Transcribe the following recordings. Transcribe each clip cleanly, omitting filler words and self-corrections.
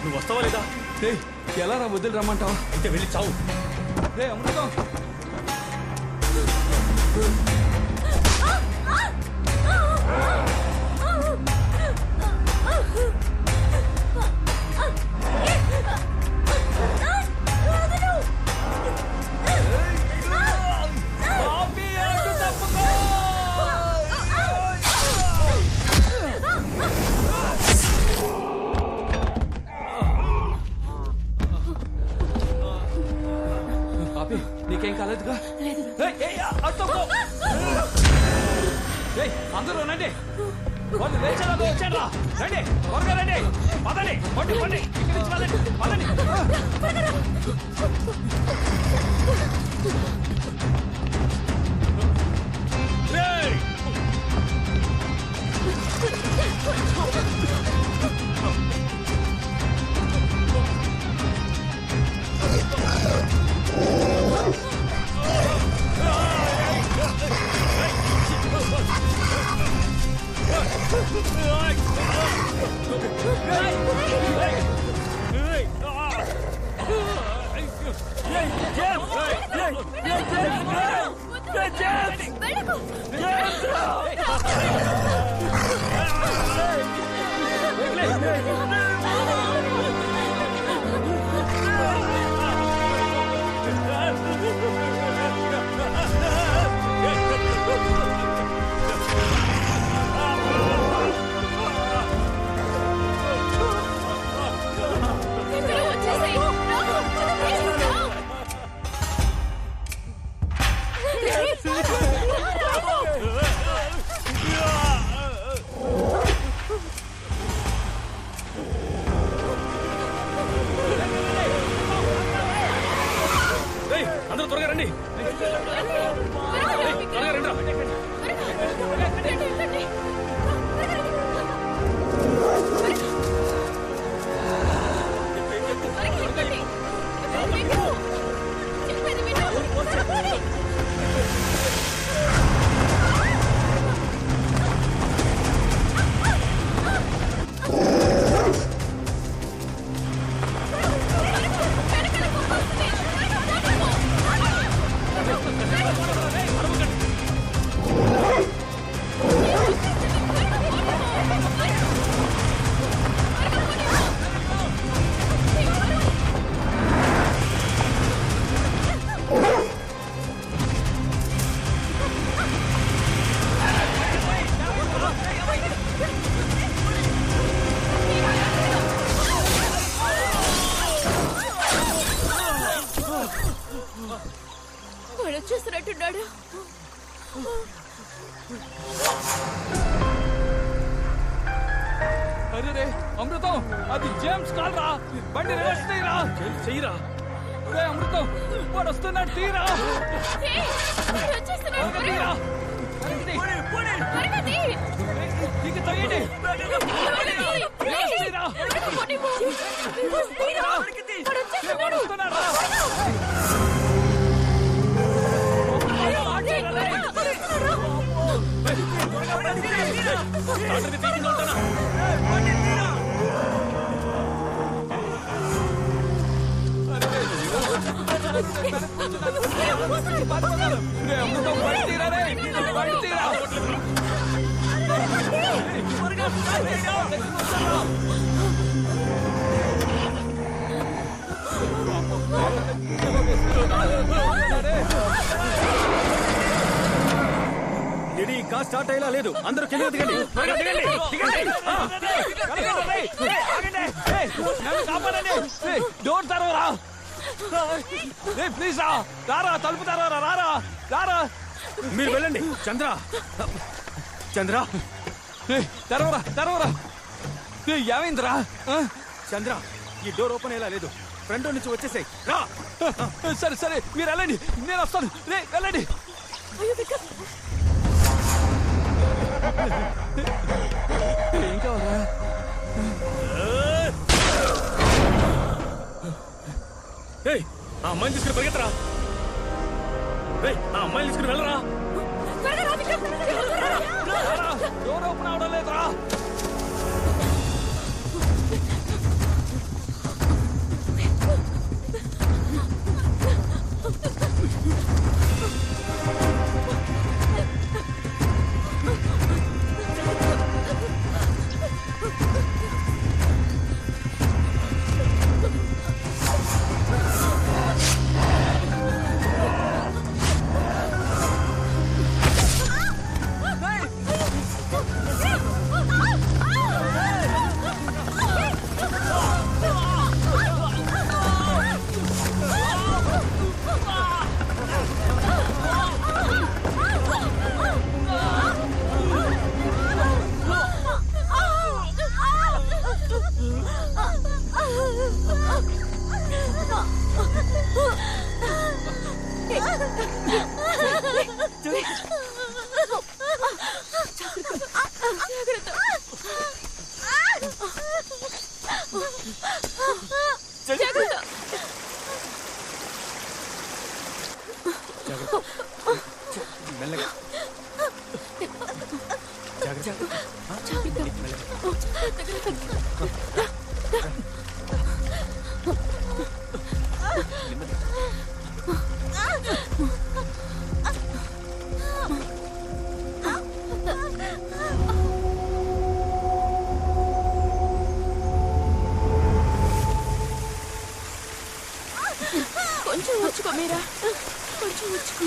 నువ్వు వస్తావా లేదా? ఎలా రా వదిలి రమ్మంటావా? అయితే వెళ్ళి చావు. అమృతం నీకేం కాలేదుగా? అందరూ రండి, వాళ్ళు లేచారా వచ్చారా? రండి త్వరగా రండి, పదండి పండి పండి ఇక్కడి నుంచి పదండి పదండి. అందరూ త్వరగా రండి, త్వరగా రండి. వాడు వచ్చేస్తున్నట్టున్నాడు. అరే అమృతం, అది జేమ్స్ కాల్ రా, బండి రివర్స్ చేయరా. చెయ్యరా అమృతం, వాడు వస్తున్నాడు, తీరా. ఇది ఇంకా స్టార్ట్ అయ్యేలా లేదు. అందరూ కింద దిగండి, త్వరగా దిగండి, దిగండి. డోర్ తరవరా ప్లీజ్, రారా, తలుపు తరవరా, రారా రారా. మీరు వెళ్ళండి. చంద్ర చంద్ర తెరవరా తెరవరా. ఏమైందిరా? చంద్ర, ఈ డోర్ ఓపెన్ అయ్యేలా లేదు. ఫ్రంట్ నుంచి వచ్చేసాయి. రా. సరే సరే, మీరు వెళ్ళండి, నేను వస్తాను. వెళ్ళండి. ఏం కావాలా? ఆ అమ్మాయిని తీసుకుని పరిగెత్తరా. ఆ అమ్మాయిని తీసుకుని వెళ్ళరా. డోర్ ఓపెన్ అవడం లేదురా. జాగ్రత్త. మెల్లగా జాగ్రత్త. కొంచెం వచ్చుకో మీరా, కొంచెం వచ్చుకో.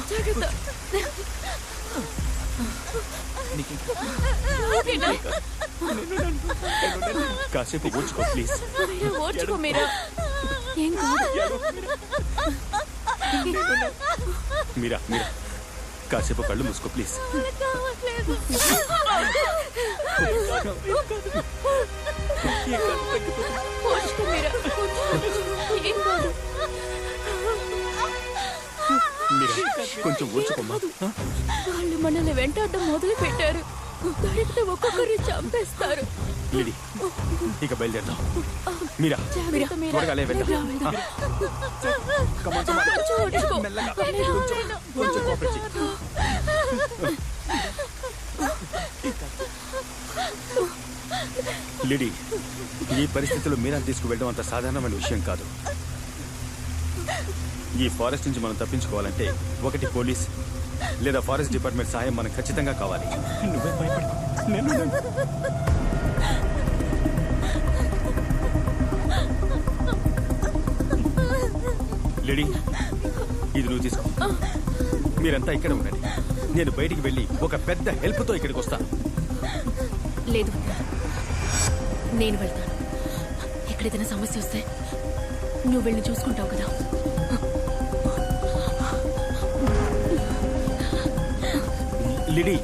జాగ్రత్త. ఓకేనా? కాసేపు ఓర్చుకో ప్లీజ్. మీరా ఓర్చుకో మీరా, ఏం కాదు. మీరా మీరా కాసేపు కళ్ళు మూసుకో ప్లీజ్. కావట్లేదు. ఓర్చుకో మీరా, ఏం కాదు. మీరా కొంచెం ఓర్చుకోమ్మా. వాళ్ళు మనల్ని వెంటాడడం మొదలు పెట్టారు. దొరికితే ఒక్కొక్కరిని చంపేస్తారు. లిడి ఇక బయలుదేరదాం. మీరా జాగ్రత్త మీరా. త్వరగా లే, వెళ్దాం. కొంచెం ఓర్చుకో. మెల్లగా కొంచెం కోఆపరేట్ చెయ్యి. లిడి ఈ పరిస్థితిలో మీరా తీసుకువెళ్ళడం అంత సాధారణమైన విషయం కాదు. ఈ ఫారెస్ట్ నుంచి మనం తప్పించుకోవాలంటే ఒకటి పోలీస్ లేదా ఫారెస్ట్ డిపార్ట్మెంట్ సహాయం మనకు ఖచ్చితంగా కావాలి. నువ్వే భయపడు. లిడి ఇది నువ్వు తీసుకో. మీరంతా ఇక్కడ ఉండండి. నేను బయటికి వెళ్ళి ఒక పెద్ద హెల్ప్తో ఇక్కడికి వస్తాను. లేదు, నేను వెళ్తాను. ఎక్కడైనా సమస్య వస్తే నువ్వు వెళ్ళి చూసుకుంటావు కదా. లిడి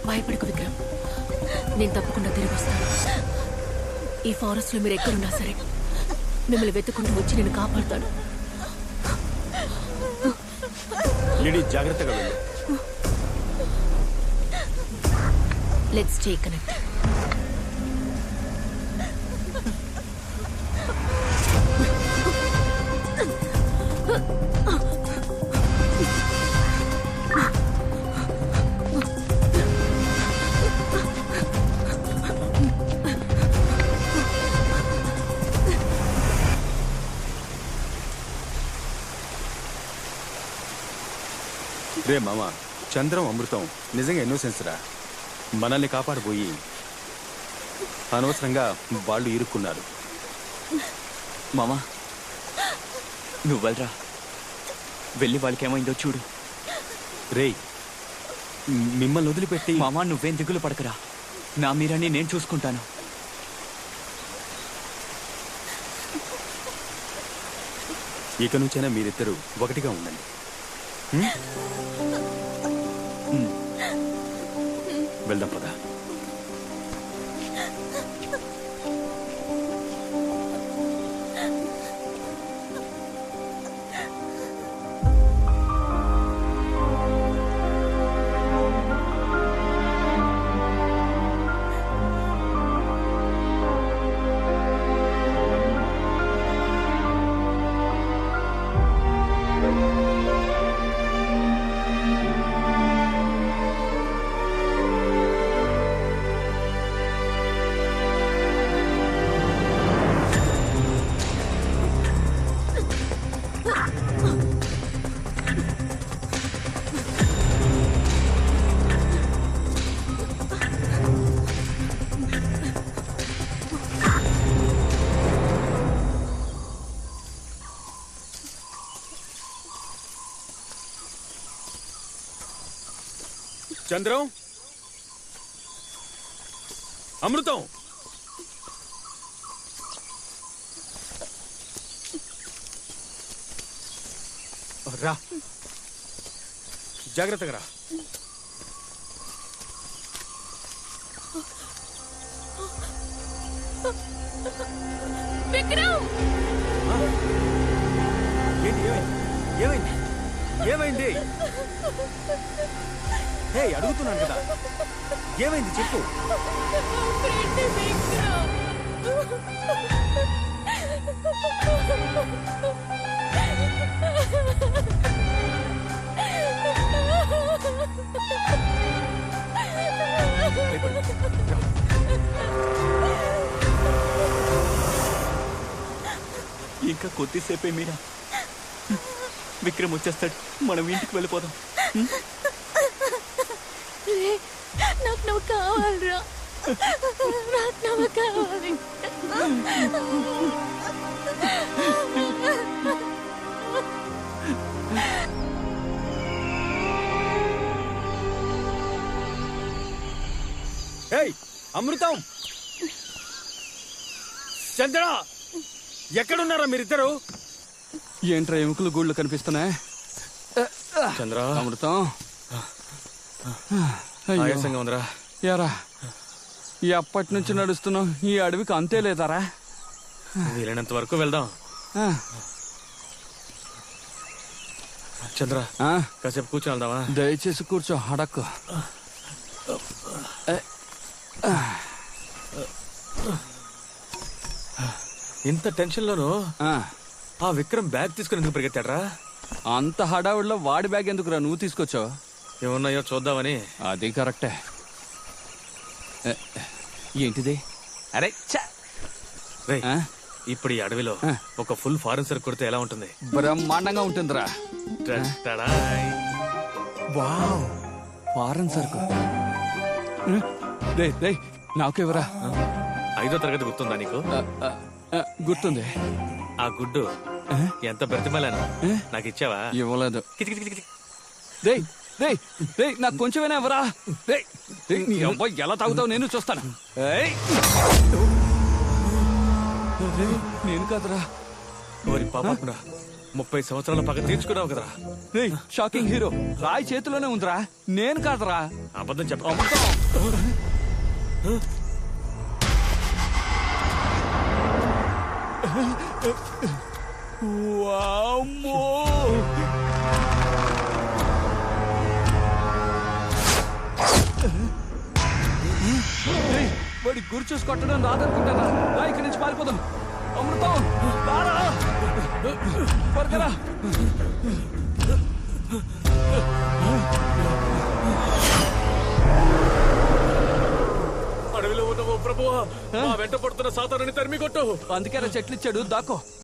భయపడకు విక్రమ్, నేను తప్పకుండా తిరిగి వస్తాను. ఈ ఫారెస్ట్ లో మీరు ఎక్కడున్నా సరే మిమ్మల్ని వెతుకుంటూ వచ్చి నేను కాపాడుతాను. లిడి జాగ్రత్తగా వెళ్ళు. Let's stay connected. రే మామ, చంద్రం అమృతం నిజంగా ఇన్నోసెన్స్ రా. మనల్ని కాపాడబోయి అనవసరంగా వాళ్ళు ఇరుక్కున్నారు. మామా నువ్వు వెళ్ళరా, వెళ్ళి వాళ్ళకేమైందో చూడు. రే మిమ్మల్ని వదిలిపెట్టి మామా నువ్వేం దిగులు పడకరా, నా మీరాని నేను చూసుకుంటాను. ఇక నుంచైనా మీరిద్దరూ ఒకటిగా ఉండండి. వెళ్దాం పద. చంద్రం, అమృతం, రా, జాగ్రత్తగా రా. విక్రమ్! ఏంటి ఏమైంది ఏమైంది హే అడుగుతున్నాను కదా ఏమైంది చెప్పు. ఫ్రెండ్ విక్రమ్! ఇంకా కొద్దిసేపే మీరా విక్రమ్ వచ్చేస్తాడు. మనం ఇంటికి వెళ్ళిపోదాం. నాకు నువ్వు కావాలరా, నాకు నువ్వు కావాలి. ఏయ్ అమృతం, చంద్ర, ఎక్కడున్నారా మీరిద్దరు? ఏంట్రా ఎముకలు గూళ్ళు కనిపిస్తున్నాయి? చంద్ర, అమృతం ఆయాసంగా ఉందిరా. యారా ఎప్పటి నుంచి నడుస్తున్నావు? ఈ అడవికి అంతే లేదారా? వీలైనంత వరకు వెళ్దాం. ఆ, చంద్ర, ఆ, కాసేపు కూర్చొని వెళ్దామా? దయచేసి కూర్చో, అడక్కు. ఇంత టెన్షన్ లోను ఆ, ఆ విక్రమ్ బ్యాగ్ తీసుకుని ఎందుకు పరిగెత్తాడ్రా? అంత హడావుడిలో వాడి బ్యాగ్ ఎందుకురా నువ్వు తీసుకొచ్చావు? ఏమున్నాయో చూద్దామని. అది కరెక్టే. ఏంటిది? అరే రేయ్, ఆ? ఇప్పుడు ఈ అడవిలో ఆ. ఒక ఫుల్ ఫారెన్ సరుకు కొడితే ఎలా ఉంటుంది? బ్రహ్మాండంగా ఉంటుందిరా. టడాయ్. వావ్, ఫారెన్ సరుకు. రే రే నాకెవరా? 5వ తరగతి గుర్తుందా నీకు? గుర్తుంది. ఆ గుడ్డు ఆ? ఎంత బ్రతిమలాను నాకు ఇచ్చావా? ఇవ్వలేదు. కిచి కిచి కిచి కిచి. రే రే రే నాకు కొంచెమైనా ఎవరా? రే రే, నీ అబ్బాయి ఎలా తాగుతావు నేను చూస్తాను. ఏయ్! రే, నేను కాదురా. ఓరి పాపకుండా 30 సంవత్సరాల పగ తీర్చుకున్నావు కదరా. రే షాకింగ్ హీరో, రాయి చేతిలోనే ఉందిరా, నేను కాదురా. అబద్ధం చెప్ప. వామ్మో! ఏయ్, వాడి గురి చూసి కొట్టడం రాదనుకుంటారా? రా ఇక్కడి నుంచి పారిపోదాం. అమృతం రారా, త్వరగా. అడవిలో ఉన్న ఓ ప్రభువా, మా వెంట పడుతున్న సాతానుని తరిమి కొట్టు. అందుకే చెట్లు ఇచ్చాడు, దాకో.